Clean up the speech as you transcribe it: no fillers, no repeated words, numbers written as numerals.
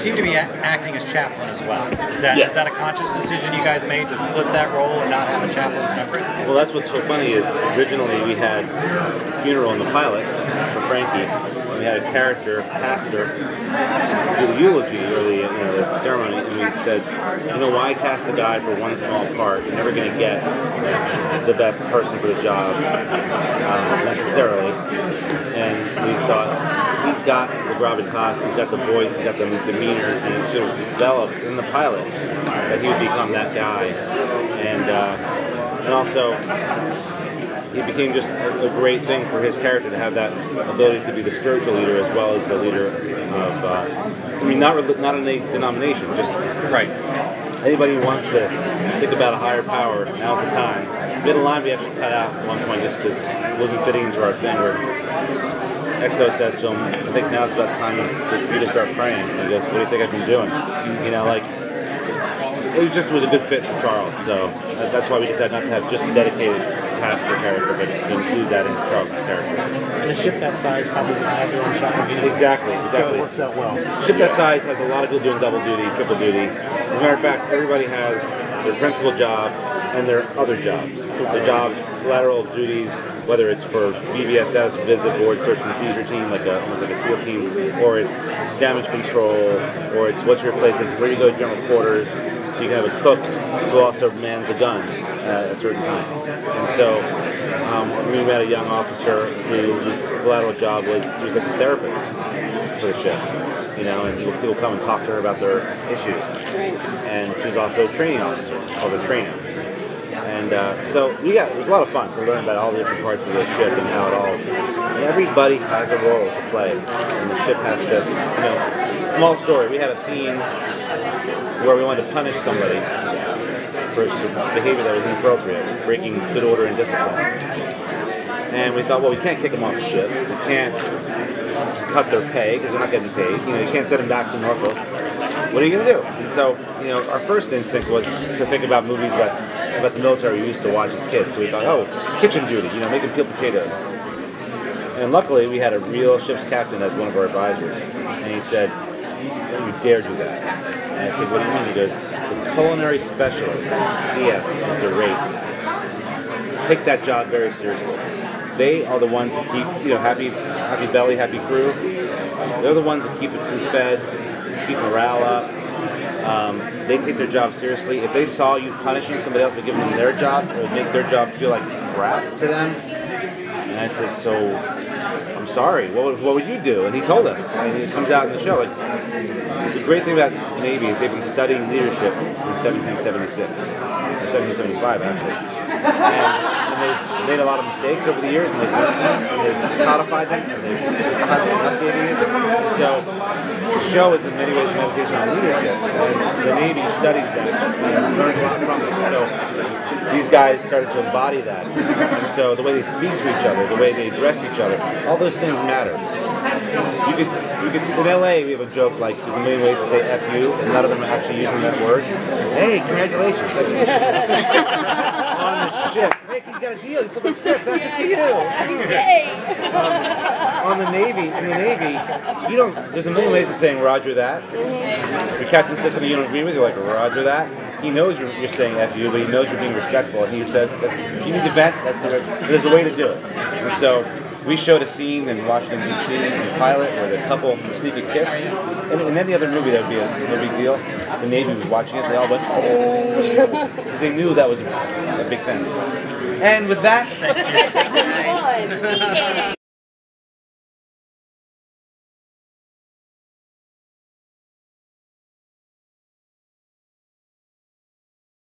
seem to be acting as chaplain as well. Yes. Is that a conscious decision you guys made to split that role and not have a chaplain separate? Well, that's what's so funny is originally we had a funeral in the pilot for Frankie. We had a character, pastor, do the eulogy or the ceremony, and we said, why cast a guy for one small part? You're never going to get the best person for the job necessarily. And we thought, he's got the gravitas, he's got the voice, he's got the demeanor, and it sort of developed in the pilot that he would become that guy. And also, it became just a great thing for his character to have that ability to be the spiritual leader as well as the leader of, not in a denomination, just right. Anybody who wants to think about a higher power, now's the time. We had a line we actually cut out at one point just because it wasn't fitting into our thing where Exo says to him, I think now's about time for you to start praying. And he goes, what do you think I've been doing? It just was a good fit for Charles, so that's why we decided not to have just a dedicated pastor character, but to include that in Charles' character. And a ship that size probably doesn't have their own shot. Exactly. So it works out well. Ship that size has a lot of people doing double duty, triple duty. As a matter of fact, everybody has their principal job and their other jobs. Their jobs, collateral duties, whether it's for BBSS, visit, board, search and seizure team, almost like a SEAL team, or it's damage control, or it's what's your place, where you go to general quarters, so you can have a cook who also mans a gun at a certain time. And so we met a young officer whose collateral job was, he was like a therapist for the ship, and people come and talk to her about their issues. And she was also a training officer, called a trainer. And it was a lot of fun to learn about all the different parts of the ship and how it all, everybody has a role to play, and the ship has to, small story, we had a scene where we wanted to punish somebody for behavior that was inappropriate, breaking good order and discipline. And we thought, well, we can't kick them off the ship, we can't cut their pay because they're not getting paid, you can't send them back to Norfolk. What are you going to do? And so, our first instinct was to think about movies about the military we used to watch as kids. So we thought, oh, kitchen duty, make them peel potatoes. And luckily, we had a real ship's captain as one of our advisors. And he said, don't you dare do that. And I said, what do you mean? He goes, the culinary specialist, CS, Mr. Rate, take that job very seriously. They are the ones to keep, happy belly, happy crew. They're the ones that keep the crew fed, keep morale up. They take their job seriously. If they saw you punishing somebody else by giving them their job, it would make their job feel like crap to them. And I said, so, I'm sorry, what would you do? And he told us, and it comes out in the show. The great thing about the Navy is they've been studying leadership since 1776, or 1775 actually. And they've made a lot of mistakes over the years, and they've learned them, and they've codified them, and they're constantly updating it. And so the show is in many ways a meditation on leadership, and the Navy studies that and learns a lot from it. So these guys started to embody that. And so the way they speak to each other, the way they address each other, all those things matter. You could in LA we have a joke like there's a million ways to say F you, and none of them are actually using that word. Hey, congratulations. On the ship. Hey, you got a deal, you sold the script, that's good for you. In the Navy, there's a million ways of saying Roger that. Your captain says something you don't agree with, you're like, Roger that. He knows you're saying F you, but he knows you're being respectful, and he says, you need to vent, there's a way to do it. And so, we showed a scene in Washington, D.C. in the pilot where the couple sneak a kiss. And in any other movie that would be no big deal. The Navy was watching it, they all went, oh, because they knew that was a big thing. And with that...